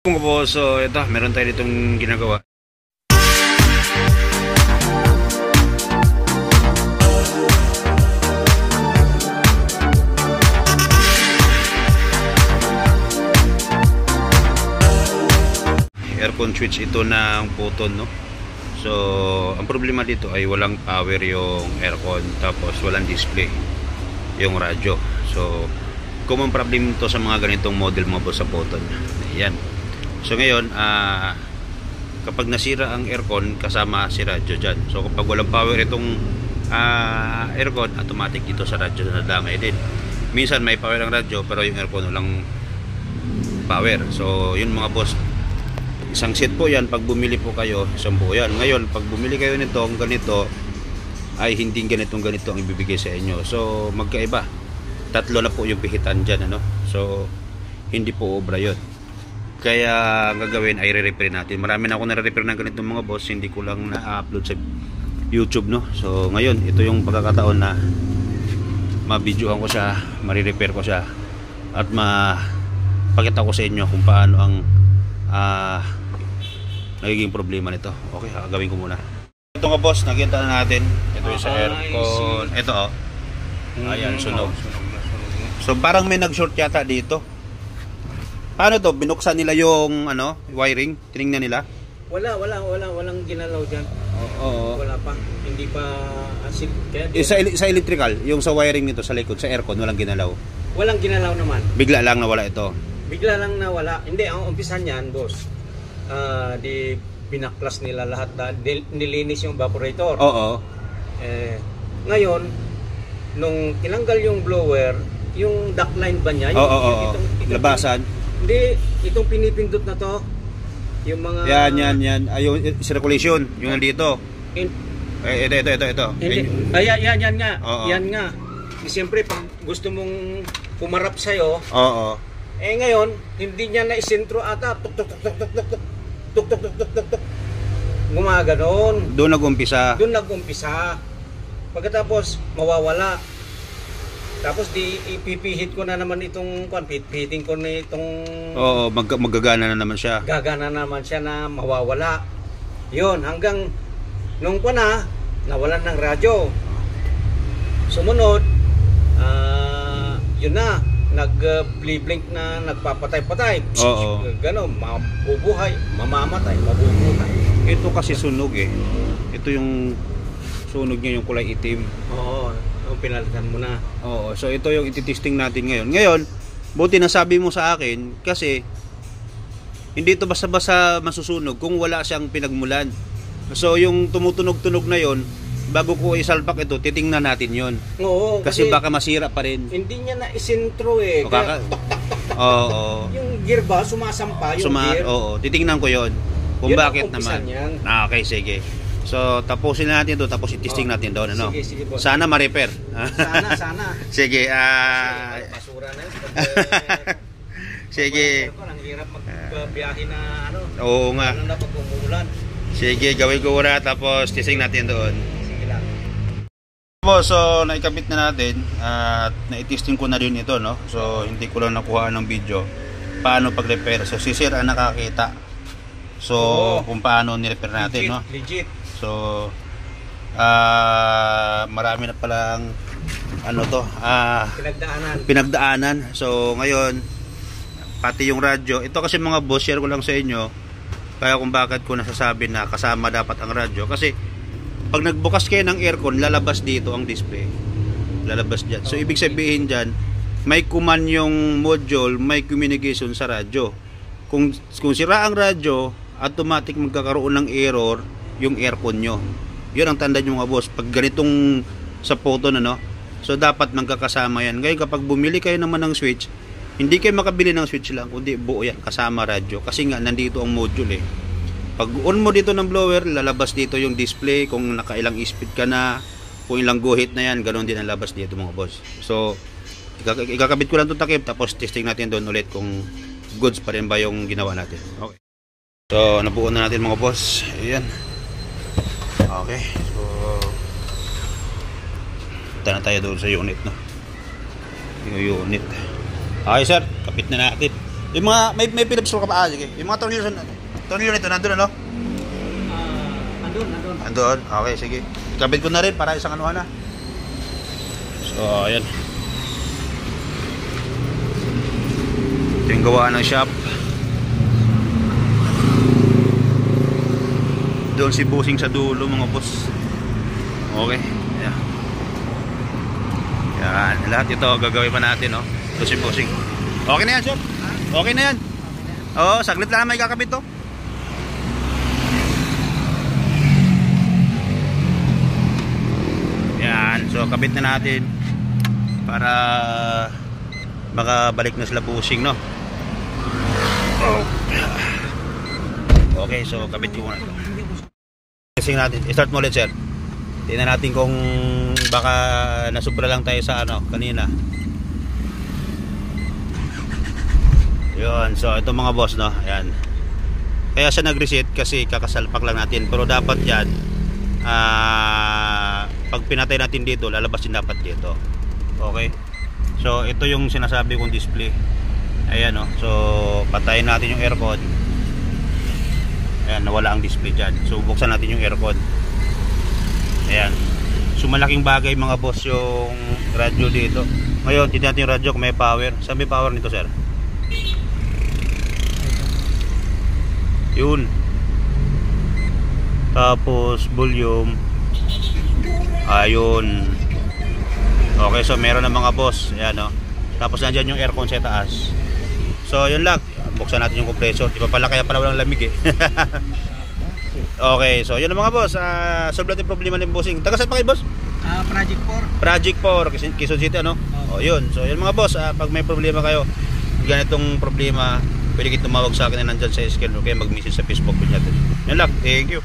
Mga boss, so ito, meron tayo ditong ginagawa. Aircon switch ito ng button, no? So, ang problema dito ay walang power yung aircon, tapos walang display yung radyo. So, common problem to sa mga ganitong model mga boss sa button. Ayan. So ngayon, kapag nasira ang aircon, kasama si radyo dyan. So kapag walang power itong aircon, automatic dito sa radyo na nadamay din. Minsan may power ang radyo, pero yung aircon walang power. So yun mga boss, isang set po yan. Pag bumili po kayo, isang po yan. Ngayon, pag bumili kayo nitong ganito, ay hindi ganito ang ibibigay sa inyo. So magkaiba. Tatlo na po yung pihitan dyan, ano? So hindi po obra yun. Kaya ang gagawin ay re-repair natin. Marami na ako na-repair ng ganitong mga boss, hindi ko lang na-upload sa YouTube, no? So ngayon, ito yung pagkakataon na ma-videoan ko siya, ma-repair ko siya, at mapakita ko sa inyo kung paano ang nagiging problema nito. Okay, gagawin ko muna. Ito nga boss, nakita na natin. Ito yung sa aircon. Ito oh. Ayan, sunog. So parang may nag-short yata dito. Paano to? Binuksan nila yung wiring? Tinignan nila? Walang ginalaw diyan. Oo. Wala pa. Hindi pa asin. Kaya sa electrical, yung sa wiring nito sa likod, sa aircon, walang ginalaw. Walang ginalaw naman. Bigla lang nawala ito. Bigla lang nawala. Hindi, ang umpisa niyan, boss. Di pinaklas nila lahat, nilinis yung evaporator. Oo. Ngayon, nung tinanggal yung blower, yung duct line ba niya? Oo. Labasan. Hindi, itong pinipindot na to, yung mga... Yan. Yung circulation, yung nandito. Ito. Hindi. Yan nga. Oo. Yan nga. Siyempre, pag gusto mong pumarap sa'yo, Oo. Ngayon, hindi niya na-isentro ata. Tuk. Gumaganon. Doon nag-umpisa. Pagkatapos, mawawala. Tapos ipipihit ko na naman itong pihitin ko na itong... Oo, magagana na naman siya. Gagana naman siya na mawawala. Yun, hanggang nung nawalan ng radyo. Sumunod, yun na, nag-blink na, nagpapatay-patay. Oo. Ganon, mabubuhay, mamamatay, mabubuhay. Ito kasi sunog eh. Ito yung sunog niya, yung kulay itim. Oo. Pinalitan mo na. Oo, so ito yung ititesting natin ngayon. Ngayon, buti nasabi mo sa akin kasi hindi ito basta-basta masusunog kung wala siyang pinagmulan. So yung tumutunog-tunog na yon, bago ko isalpak ito, titingnan natin yon. Oo, kasi baka masira pa rin. Hindi niya na-isentro eh. Oo. Yung gear ba, sumasampa yung gear? Oo, titingnan ko yon. Kung yun bakit naman. Okay, sige. So tapusin natin ito, tapos i-testing natin doon, ano? Sige, boss. Sana ma-repair. Sana. Sige, basura na yun. Sige. Ang hirap magbiyahe na Oo nga. na pag umuulan. Sige, gawin ko muna, tapos testing natin doon. Sige lang. So naikabit na natin at na-testing ko na din ito, no? So hindi ko lang nakuha ng video paano pag-repair. So si Sir ang nakakita. So kung paano ni-repair natin, no? Legit. So marami na palang pinagdaanan. So ngayon, pati yung radyo, ito kasi mga boss, share ko lang sa inyo kaya kung bakit ko nasasabi na kasama dapat ang radyo, kasi pag nagbukas kayo ng aircon, lalabas dito ang display, lalabas dyan. So ibig sabihin dyan, may command yung module, may communication sa radyo. Kung sira ang radyo, automatic magkakaroon ng error yung aircon nyo. Yun ang tanda nyo mga boss pag ganitong sa photo so dapat magkakasama yan. Ngayon kapag bumili kayo naman ng switch, hindi kayo makabili ng switch lang, kundi buo yan kasama radyo, kasi nga nandito ang module eh. Pag on mo dito ng blower, lalabas dito yung display kung nakailang speed ka na, kung ilang guhit na yan, ganoon din ang labas dito mga boss. So ikakabit ko lang itong takip, tapos testing natin doon ulit kung goods pa rin ba yung ginawa natin. Okay, so nabuo na natin mga boss. Ayan. Okay, so punta na tayo doon sa unit, no? Yung unit. Okay sir, kapit na natin. Yung mga, may Phillips screw ka pa. Sige. Yung mga tornilyo nito, nandun ano? Andun. Andun? Okay, sige. Ikabit ko na rin para isang anuhan na. So, ayan. Ito yung gawaan ng shop. Doon si Bossing sa dulo mga boss. Okay. Ayan. Yan. Lahat ito gagawin pa natin, no? Ito si Bossing. Okay na yan, sir? Okay na yan? Oo, saglit lang may kakabit to. Yan. So, kabit na natin para makabalik na sila Bossing, no? Okay, so kabit ko muna ito. Testing natin. I-start mo ulit, sir. Tingnan natin kung baka nasubra lang tayo sa ano kanina. Yun. So, ito mga boss, no? Ayan. Kaya siya nag-reset kasi kakasalpak lang natin. Pero dapat yan, pag pinatay natin dito, lalabas din dapat dito. Okay? So, ito yung sinasabi kong display. Ayan, no? So, patayin natin yung aircon. Ayan, nawala ang display dyan. So, buksan natin yung aircon. Ayan. So, malaking bagay mga boss yung radyo dito. Ngayon, tignan natin yung radyo kung may power. Saan may power nito, sir? Yun. Tapos, volume. Ayun. Okay, so meron na mga boss. Ayan, no? Tapos, nandyan yung aircon sa taas. So, yun lang. Buksan natin yung compressor. Di ba pala kaya pala walang lamig eh. Okay, so yun na mga boss. Solve natin problema ng Bossing. Taga saan pa kayo, boss? Project 4. Project 4, Quezon City, ano? O yun. So yun mga boss, pag may problema kayo, ganitong problema, pwede kayo tumawag sa akin na nandyan sa screen. Okay, mag-message sa Facebook ko natin. Yan lang. Thank you.